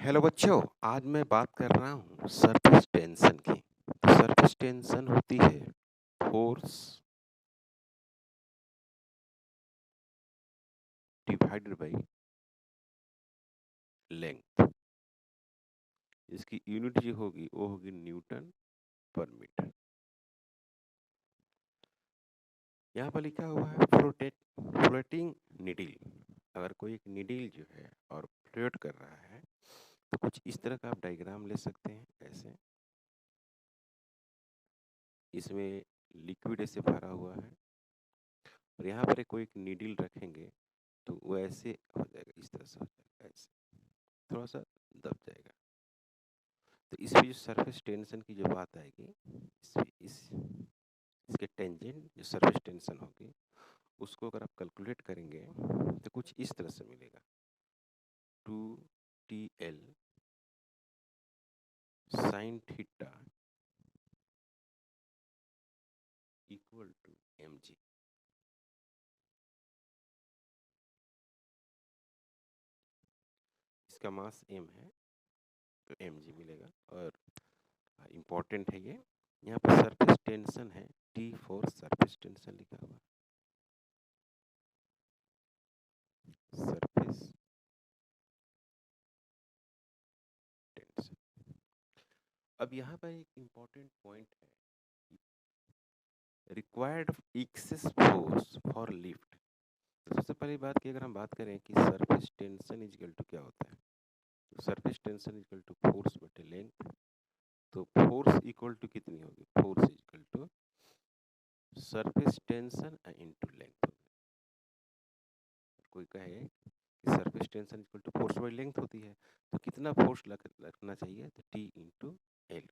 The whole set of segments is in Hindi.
हेलो बच्चों, आज मैं बात कर रहा हूँ सरफेस टेंशन की। तो सरफेस टेंशन होती है फोर्स डिवाइडेड बाय लेंथ। इसकी यूनिट जो होगी वो होगी न्यूटन पर मीटर। यहाँ पर लिखा हुआ है फ्लोटिंग नीडल। अगर कोई एक नीडल जो है और फ्लोट कर रहा है तो कुछ इस तरह का आप डायग्राम ले सकते हैं। ऐसे इसमें लिक्विड ऐसे भरा हुआ है और यहाँ पर कोई एक नीडल रखेंगे तो वो ऐसे हो जाएगा, इस तरह से हो जाएगा, ऐसे थोड़ा सा दब जाएगा। तो इस पे जो सरफेस टेंशन की जो बात आएगी, इसके टेंजेंट जो सरफेस टेंशन होगी उसको अगर आप कैलकुलेट करेंगे तो कुछ इस तरह से मिलेगा, 2TL sine theta equal to mg। इसका मास m है तो mg मिलेगा। और इम्पोर्टेंट है ये, यहाँ पर सरफेस टेंशन है T4 सरफेस टेंशन लिखा हुआ, सरफेस टेंशन। अब यहाँ पर एक इम्पोर्टेंट पॉइंट है, required excess force for lift. तो सबसे पहली बात की अगर हम बात करें कि surface tension is equal to क्या होता है, तो surface tension is equal to force बटे लेंथ। तो फोर्स इक्वल टू कितनी होगी, force is equal to surface tension into length. कोई कहे कि surface tension equal to force by length होती है तो कितना फोर्स रखना चाहिए, तो T इंटू एल।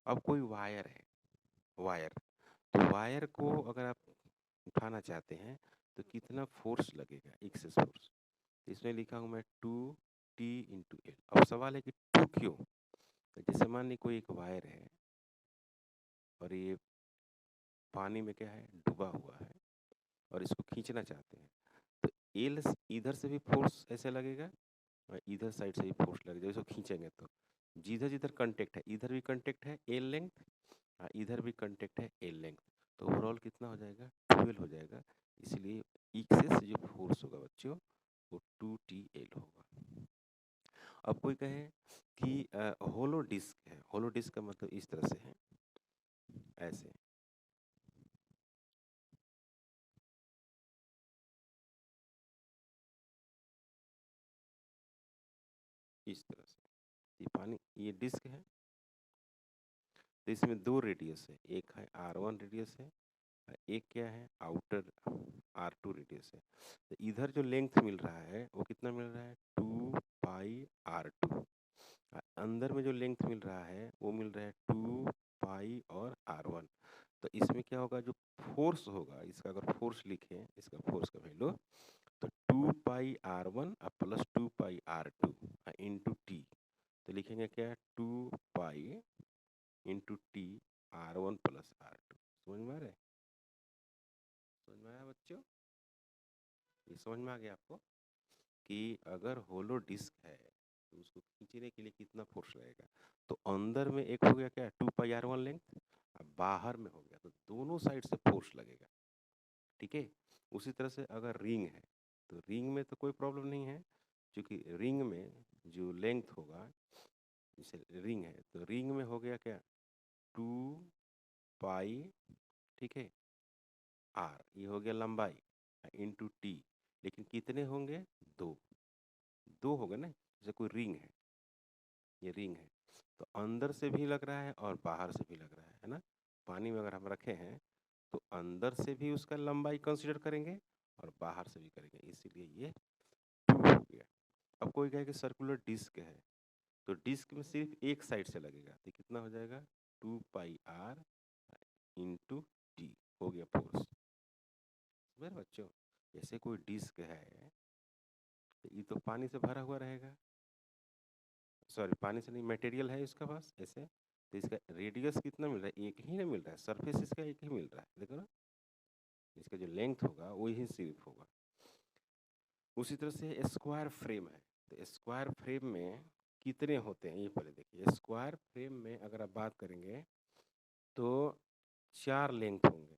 अब कोई वायर है, वायर, तो वायर को अगर आप उठाना चाहते हैं तो कितना फोर्स लगेगा, एक्सेस फोर्स। तो इसमें लिखा हूँ मैं 2T इंटू एल। अब सवाल है कि 2 क्यों। तो जैसे मान ली कोई एक वायर है और ये पानी में क्या है, डूबा हुआ है और इसको खींचना चाहते हैं तो एल इधर से भी फोर्स ऐसे लगेगा और इधर साइड से भी फोर्स लगेगा। जब इसको खींचेंगे तो जिधर जिधर कांटेक्ट है, इधर भी कांटेक्ट है एल लेंथ, इधर भी कांटेक्ट है एल लेंथ, तो ओवरऑल कितना हो जाएगा, 12 हो जाएगा। इसलिए एक्सेस जो फोर्स होगा बच्चों वो 2TL होगा। अब कोई कहे कि होलो डिस्क है, होलो डिस्क का मतलब इस तरह से है, ऐसे इस तरह से, ये पानी, ये डिस्क है तो इसमें दो रेडियस है, एक है R1 रेडियस है, एक क्या है आउटर R2 रेडियस है। तो इधर जो लेंथ मिल रहा है वो कितना मिल रहा है, 2πr2। अंदर में जो लेंथ मिल रहा है वो मिल रहा है 2π और R1। तो इसमें क्या होगा, जो फोर्स होगा, इसका अगर फोर्स लिखें, इसका फोर्स का वैल्यू, तो 2πr1 plus 2πr2 into T. तो लिखेंगे क्या, 2π into T R1 plus R2। समझ में आ रहा है, समझ में आया बच्चों, ये समझ में आ गया आपको कि अगर होलो डिस्क है तो उसको खींचने के लिए कितना फोर्स लगेगा। तो अंदर में एक हो गया क्या, 2πr1 लेंथ, बाहर में हो गया तो दोनों साइड से फोर्स लगेगा। ठीक है, उसी तरह से अगर रिंग है तो रिंग में तो कोई प्रॉब्लम नहीं है, क्योंकि रिंग में जो लेंथ होगा, जैसे रिंग है तो रिंग में हो गया क्या, 2π, ठीक है, आर, ये हो गया लंबाई, इंटू टी। लेकिन कितने होंगे, दो, दो होगा ना, जैसे कोई रिंग है, ये रिंग है तो अंदर से भी लग रहा है और बाहर से भी लग रहा है ना। पानी में अगर हम रखे हैं तो अंदर से भी उसका लंबाई कंसीडर करेंगे और बाहर से भी करेंगे, इसीलिए ये 2 हो गया। अब कोई कहे कि सर्कुलर डिस्क है तो डिस्क में सिर्फ एक साइड से लगेगा तो कितना हो जाएगा, 2πr इंटू टी, हो गया फोर्स। मेरे बच्चों, जैसे कोई डिस्क है तो ये तो पानी से भरा हुआ रहेगा, सॉरी पानी से नहीं, मटेरियल है इसका पास ऐसे, तो इसका रेडियस कितना मिल रहा है, एक ही ना मिल रहा है, सरफेस इसका एक ही मिल रहा है, देखो ना, इसका जो लेंथ होगा वही सिर्फ होगा। उसी तरह से स्क्वायर फ्रेम है तो स्क्वायर फ्रेम में कितने होते हैं ये पहले देखिए। स्क्वायर फ्रेम में अगर आप बात करेंगे तो 4 लेंथ होंगे,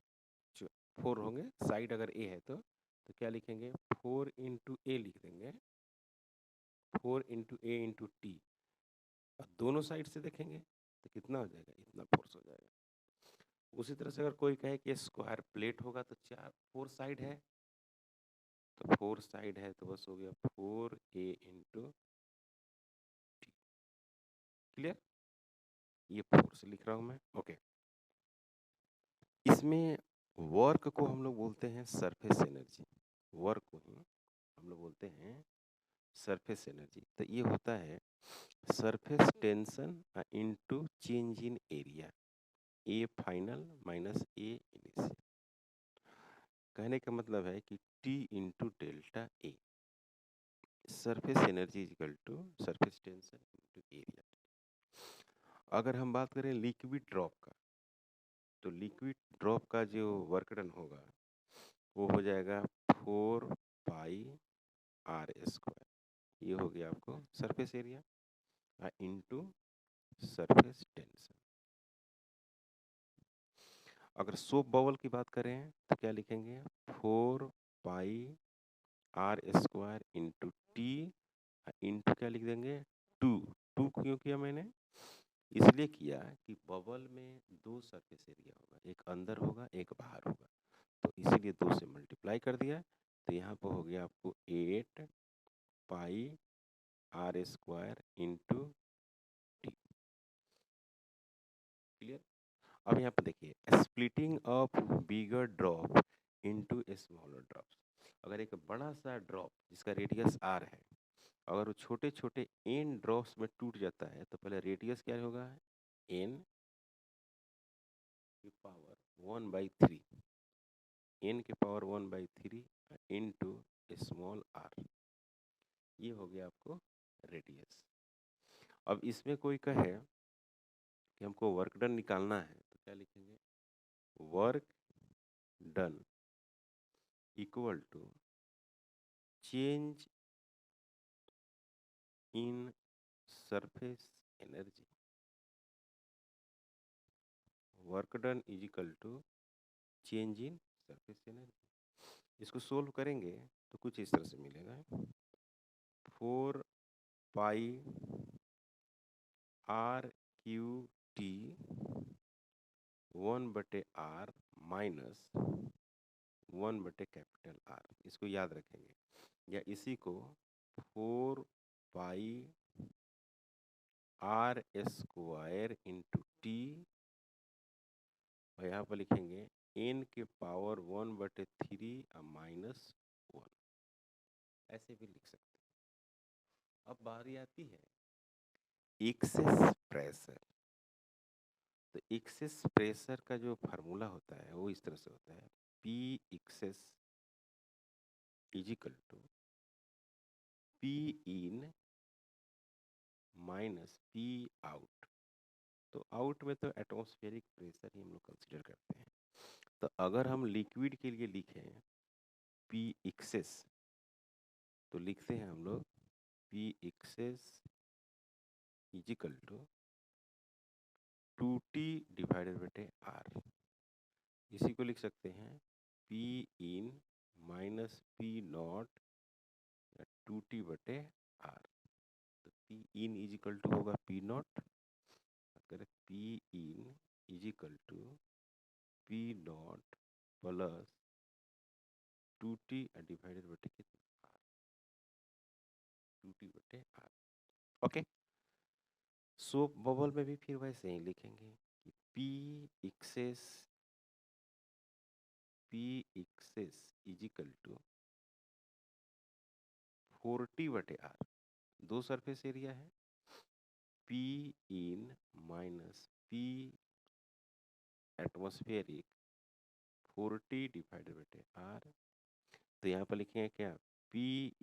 4 होंगे। साइड अगर ए है तो क्या लिखेंगे, 4 इंटू ए लिख देंगे, 4 इंटू ए इंटू टी। और दोनों साइड से देखेंगे तो कितना हो जाएगा, इतना फोर्स हो जाएगा। उसी तरह से अगर कोई कहे कि स्क्वायर प्लेट होगा तो 4 साइड है, तो 4 साइड है तो बस हो गया 4 ए इंटू टी। क्लियर, ये फोर्स लिख रहा हूं मैं। ओके, इसमें वर्क को हम लोग बोलते हैं सरफेस एनर्जी। वर्क को ही हम लोग बोलते हैं सरफेस एनर्जी। तो ये होता है surface tension into change in area, A final minus A initial. कहने का मतलब है कि T into delta A, surface energy is equal to surface tension into area. अगर हम बात करें लिक्विड ड्रॉप का, तो लिक्विड ड्रॉप का जो वर्क डन होगा वो हो जाएगा 4 पाई r²। ये हो गया आपको surface area into surface tension. अगर सोप बबल की बात करें तो क्या लिखेंगे, 4 पाई r² इंटू टी इंटू क्या लिख देंगे, 2। 2 क्यों किया मैंने, इसलिए किया कि बबल में 2 सरफेस एरिया होगा, एक अंदर होगा एक बाहर होगा, तो इसीलिए 2 से मल्टीप्लाई कर दिया। तो यहाँ पर हो गया आपको 8 पाई r² इंटू टी। क्लियर। अब यहाँ पर देखिए, splitting of bigger drop into smaller drops. अगर एक बड़ा सा ड्रॉप जिसका रेडियस r है, अगर वो छोटे छोटे n ड्रॉप्स में टूट जाता है तो पहले रेडियस क्या होगा, n की पावर 1/3, n की पावर 1/3 इंटू स्मॉल r। ये हो गया आपको रेडियस। अब इसमें कोई कहे कि हमको वर्क डन निकालना है तो क्या लिखेंगे, work done equal to change in surface energy. Work done is equal to change in surface energy. इसको सोल्व करेंगे तो कुछ इस तरह से मिलेगा, 4 पाई r³ 1/r माइनस 1/R। इसको याद रखेंगे, या इसी को 4 पाई r² इंटू टी, और यहाँ पर लिखेंगे n के पावर 1/3 माइनस 1। ऐसे भी लिख सकते हैं। अब बारी आती है एक्सेस प्रेशर। तो एक्सेस प्रेशर का जो फार्मूला होता है वो इस तरह से होता है, P excess is equal to P in minus P out. तो आउट में तो एटमॉस्फेरिक प्रेशर ही हम लोग कंसिडर करते हैं। तो अगर हम लिक्विड के लिए लिखें P एक्सेस, तो लिखते हैं हम लोग P excess is equal to 2T divided by R। इसी को लिख सकते हैं P in minus P not 2T/R। तो P in is equal to होगा P नॉट, अगर P in is equal to P not plus 2T divided by कितना, R, 2T/R। Okay, so bubble में भी फिर वैसे ही लिखेंगे कि P excess is equal to 4T/R। 2 surface area है, P in minus P atmospheric 4T divided by R। तो यहाँ पर लिखेंगे क्या, P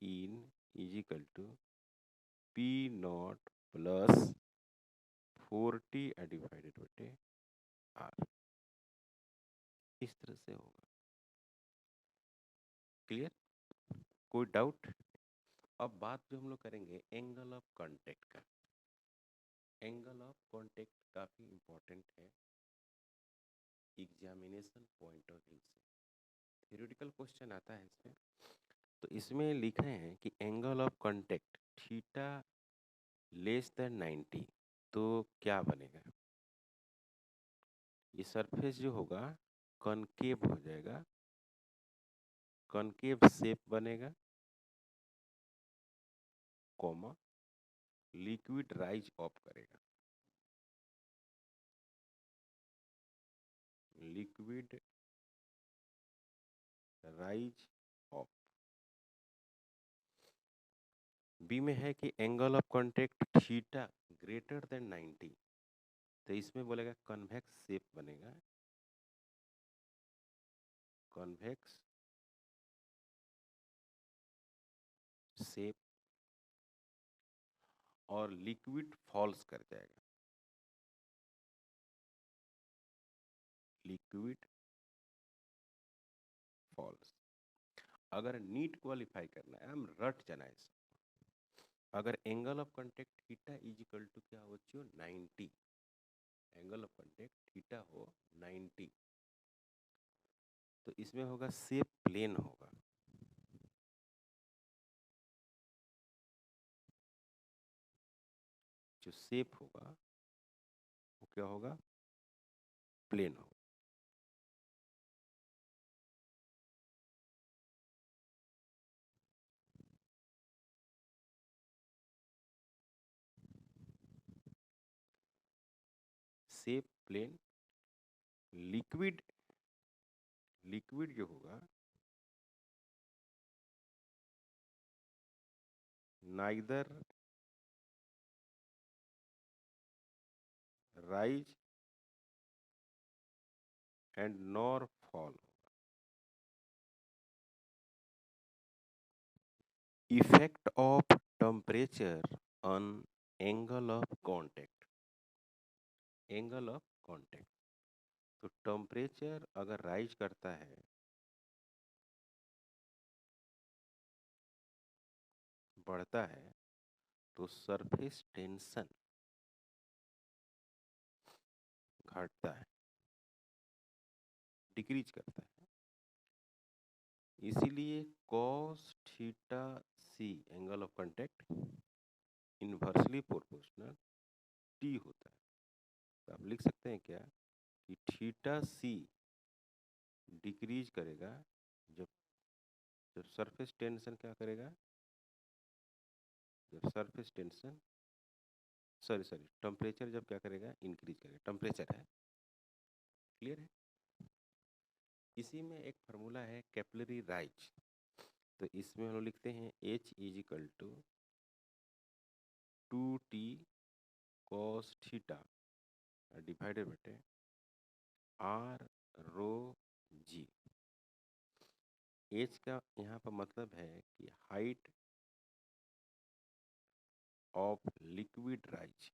in is equal to P not plus 4T divided by R। इस तरह से होगा। क्लियर, कोई डाउट। अब बात जो हम लोग करेंगे एंगल ऑफ कांटेक्ट का। एंगल ऑफ कांटेक्ट काफ़ी इम्पोर्टेंट है एग्जामिनेशन पॉइंट ऑफ व्यू से। थ्योरेटिकल क्वेश्चन आता है इसमें, तो इसमें लिखे हैं कि angle of contact theta less than 90, तो क्या बनेगा? ये सरफेस जो होगा कॉनकेव हो जाएगा, कॉनकेव शेप बनेगा, कॉमा लिक्विड राइज ऑफ करेगा, लिक्विड राइज ऑफ। बी में है कि angle of contact theta greater than 90, तो इसमें बोलेगा कन्वेक्स शेप बनेगा, कन्वेक्स शेप, और लिक्विड फॉल्स कर जाएगा, लिक्विड फॉल्स। अगर नीट क्वालिफाई करना है, हम रट जाना है इसको। अगर angle of contact theta is equal to क्या हो, 90, एंगल ऑफ कांटेक्ट थीटा हो 90, तो इसमें होगा शेप प्लेन होगा, जो शेप होगा वो क्या होगा, प्लेन होगा। शेप प्लेन, लिक्विड, लिक्विड जो होगा neither rise and nor fall. Effect of temperature on angle of contact, angle of contact, तो टेम्परेचर अगर राइज करता है, बढ़ता है, तो सरफेस टेंशन घटता है, डिक्रीज करता है। इसीलिए cos थीटा सी angle of contact inversely proportional टी होता है। तो आप लिख सकते हैं क्या कि थीटा सी डिक्रीज करेगा जब जब सरफेस टेंशन क्या करेगा, जब सरफेस टेंशन सॉरी टेम्परेचर जब क्या करेगा, इंक्रीज करेगा, टेम्परेचर है। क्लियर है? इसी में एक फार्मूला है कैपिलरी राइज, तो इसमें हम लोग लिखते हैं H is equal to 2t cos theta divided बटे r रो g। H का यहाँ पर मतलब है कि height of liquid rise,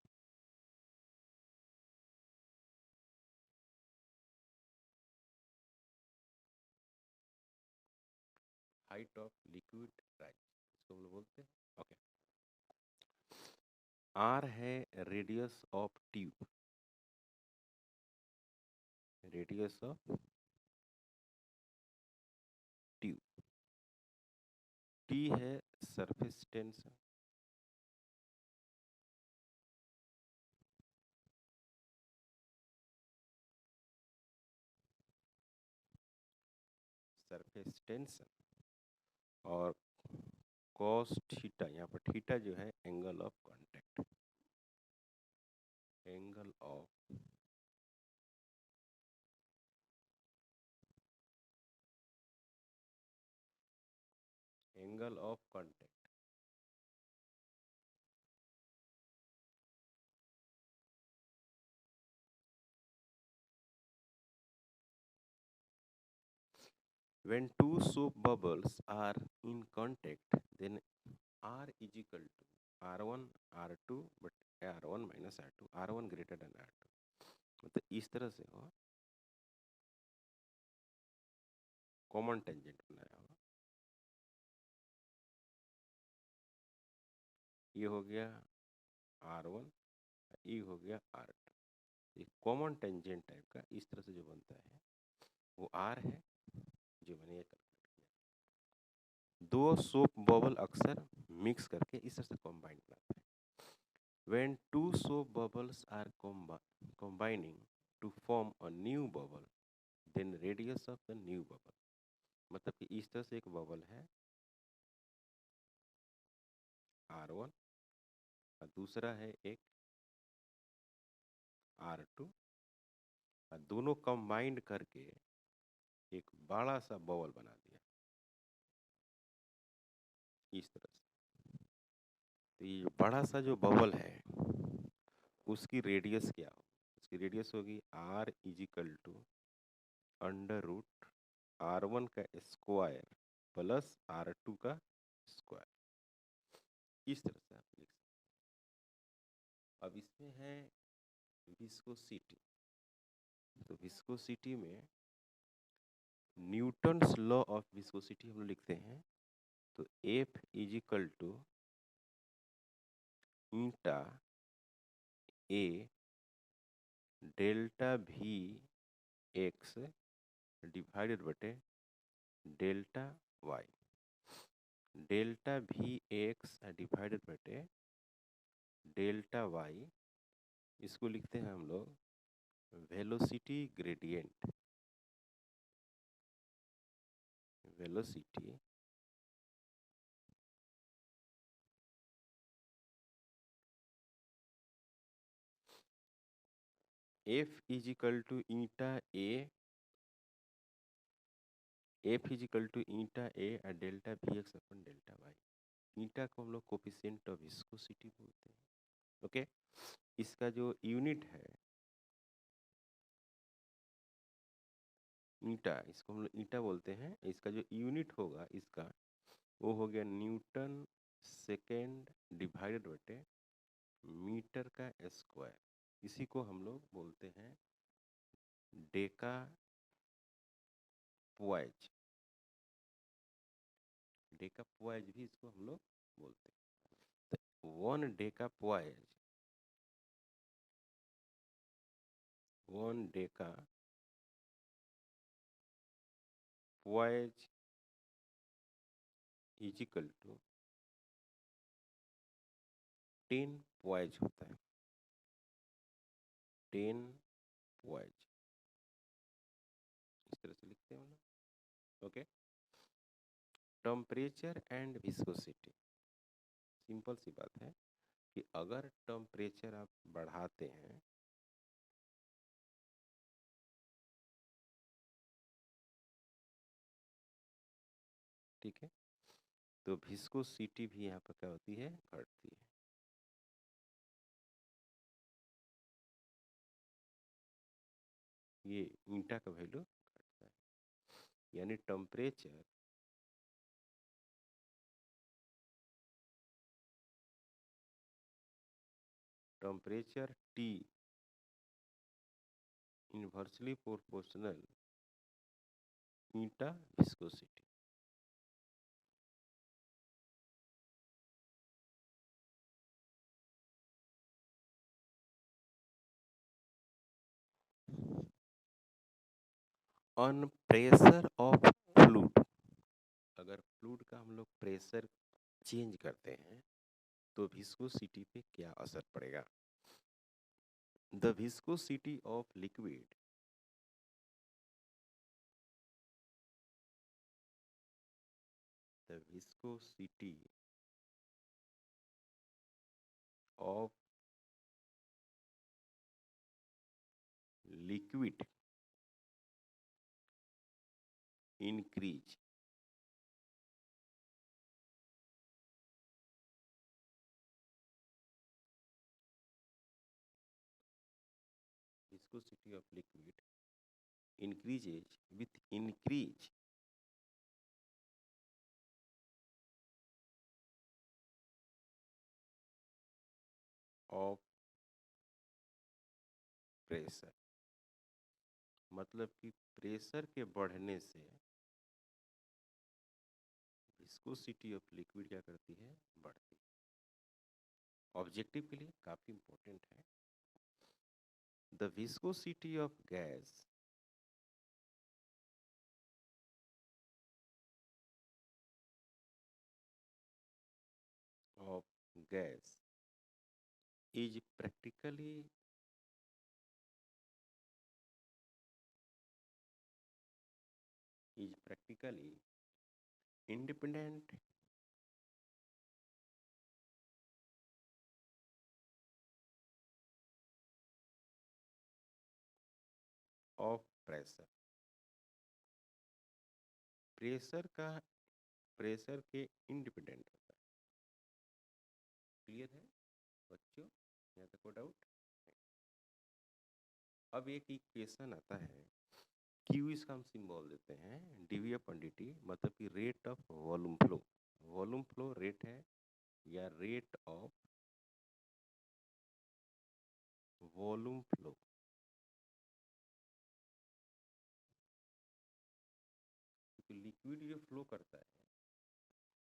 height of liquid rise, इसको हम लोग बोलते हैं। ओके, R है radius of tube, radius of tube, T है सरफेस टेंशन, सरफेस टेंशन, और cos थीटा, यहाँ पर थीटा जो है angle of contact, angle of angle of contact. When two soap bubbles are in contact, then R is equal to R1 R2 but R1 minus R2, R1 greater than R2, मतलब इस तरह से हो, कॉमन टेंजेंट बनाया होगा। ये हो गया R1, ई हो गया R2। एक कॉमन टेंजेंट टाइप का इस तरह से जो बनता है वो R है, जो मैंने ये कैलकुलेट किया। दो सोप बबल अक्सर मिक्स करके इस तरह से कॉम्बाइन बनाते हैं। When two soap bubbles are combining to form a new bubble, then radius of the new bubble, मतलब कि इस तरह से एक बबल है R1 और दूसरा है एक R2, और दोनों कंबाइंड करके एक बड़ा सा बबल बना दिया इस तरह से। तो ये बड़ा सा जो बबल है उसकी रेडियस क्या हो, उसकी रेडियस होगी R is equal to under root R1 का स्क्वायर प्लस R2 का स्क्वायर। इस तरह से आप लिख सकते हैं। अब इसमें है विस्कोसिटी। तो विस्कोसिटी में न्यूटन्स लॉ ऑफ विस्कोसिटी हम लोग लिखते हैं। तो F equal to eta A delta v x divided बटे delta y. Delta v x divided बटे डेल्टा वाई, इसको लिखते हैं हम लोग velocity gradient. Velocity F equal to eta A, F equal to eta A और delta v x upon delta y. Eta को हम लोग कोफिशिएंट ऑफ विस्कोसिटी बोलते हैं। ओके, इसका जो यूनिट है ईटा, इसको हम लोग ईटा बोलते हैं। इसका जो यूनिट होगा इसका वो हो गया न्यूटन सेकेंड डिवाइडेड बटे मीटर का स्क्वायर। इसी को हम लोग बोलते हैं डेका पुआइज। डेका पुआइज भी इसको हम लोग बोलते हैं। तो वन डेका पुआइज इजिकल टू 10 पुआइज होता है। 10 पुआइज इस तरह से लिखते हैं हम लोग। Okay, temperature and viscosity. Simple सी बात है कि अगर टेम्परेचर आप बढ़ाते हैं ठीक है, तो विस्कोसिटी भी यहाँ पर क्या होती है, घटती है। ये ईटा का वैल्यू घटता है, यानी temperature T inversely proportional eta viscosity. On pressure of fluid, अगर फ्लूइड का हम लोग प्रेशर चेंज करते हैं तो विस्कोसिटी पे क्या असर पड़ेगा। The viscosity of liquid the viscosity of liquid increase viscosity of liquid increases with increase of pressure. मतलब कि प्रेशर के बढ़ने से विस्कोसिटी ऑफ लिक्विड क्या करती है, बढ़ती है। ऑब्जेक्टिव के लिए काफ़ी इंपॉर्टेंट है। The viscosity of gas of gas is practically independent of pressure. Pressure का प्रेशर के इंडिपेंडेंट होता है। क्लियर है बच्चों, यहाँ तक कोई डाउट? अब एक इक्वेशन आता है, क्यू इसका हम सिंबल देते हैं, डीवी अपन dt, मतलब कि rate of volume flow. Volume flow rate है या रेट ऑफ वॉल्यूम फ्लो। क्योंकि लिक्विड जो फ्लो करता है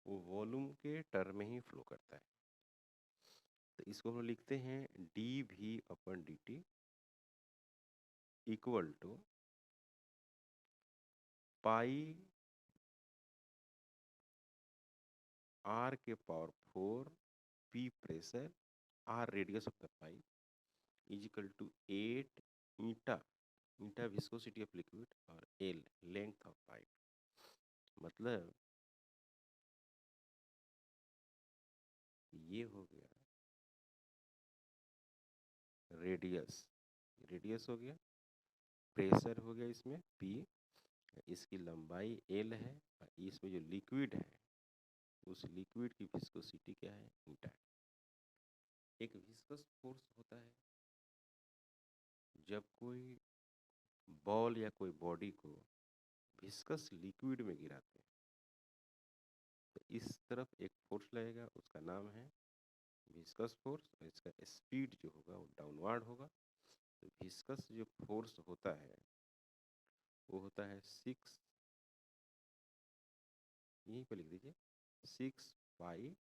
वो वॉल्यूम के टर्म में ही फ्लो करता है। तो इसको हम लिखते हैं d v upon d t equal to pi r के power 4 p pressure, r radius of the pipe is equal to 8 eta, eta viscosity of liquid, और एल लेंथ ऑफ पाइप। मतलब ये हो गया रेडियस, रेडियस हो गया, प्रेशर हो गया इसमें P, इसकी लंबाई L है, और इसमें जो लिक्विड है उस लिक्विड की विस्कोसिटी क्या है, ईटा। एक विस्कस फोर्स होता है जब कोई बॉल या कोई बॉडी को विस्कस लिक्विड में गिराते हैं, तो इस तरफ एक फोर्स लगेगा, उसका नाम है विस्कस फोर्स, और इसका स्पीड जो होगा वो डाउनवर्ड होगा। तो विस्कस जो फोर्स होता है वो होता है 6, यहीं पे लिख दीजिए, 6 पाई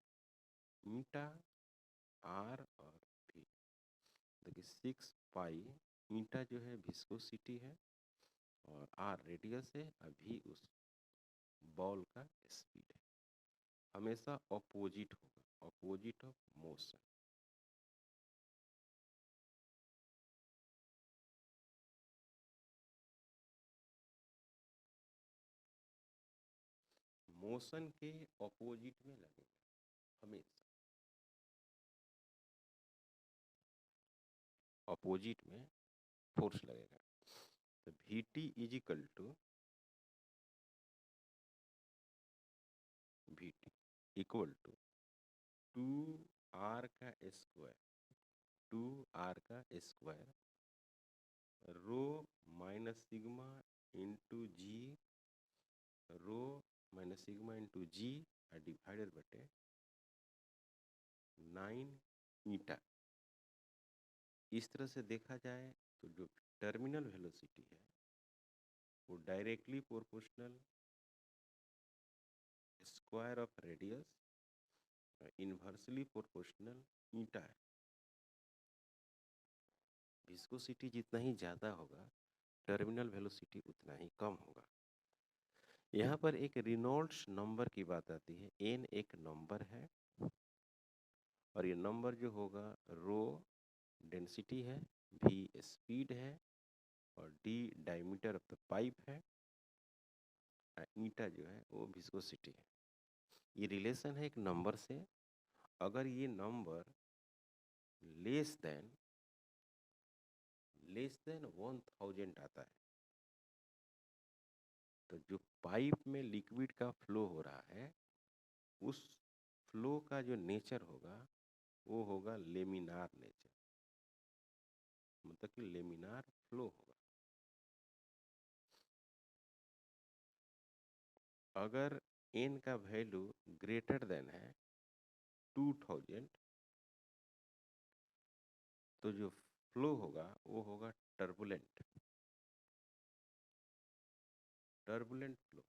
ईटा आर और भी। देखिए 6 पाई ईटा जो है विस्कोसिटी है, और आर रेडियस है, अभी उस बॉल का स्पीड है। हमेशा ऑपोजिट होगा, ऑपोजिट ऑफ मोशन। मोशन के ऑपोजिट में लगेगा हमेशा, ऑपोजिट में फोर्स लगेगा। तो V T is equal to V T equal to 2r का स्क्वायर, 2r का square, rho minus sigma into G, rho minus sigma into G divided बटे 9 ईटा। इस तरह से देखा जाए तो जो टर्मिनल वेलोसिटी है वो directly proportional square of radius inversely proportional eta है। विस्कोसिटी जितना ही ज़्यादा होगा टर्मिनल वेलोसिटी उतना ही कम होगा। यहाँ पर एक रेनॉल्ड्स नंबर की बात आती है, एन एक नंबर है, और ये नंबर जो होगा रो डेंसिटी है, वी स्पीड है, और D diameter of the pipe है, ईटा जो है वो विस्कोसिटी है। ये रिलेशन है एक नंबर से। अगर ये नंबर लेस देन 1000 आता है, तो जो पाइप में लिक्विड का फ्लो हो रहा है उस फ्लो का जो नेचर होगा वो होगा लेमिनार नेचर, मतलब कि लेमिनार फ्लो होगा। अगर n का वैल्यू ग्रेटर देन है 2000, तो जो फ्लो होगा वो होगा टर्बुलेंट, टर्बुलेंट फ्लो।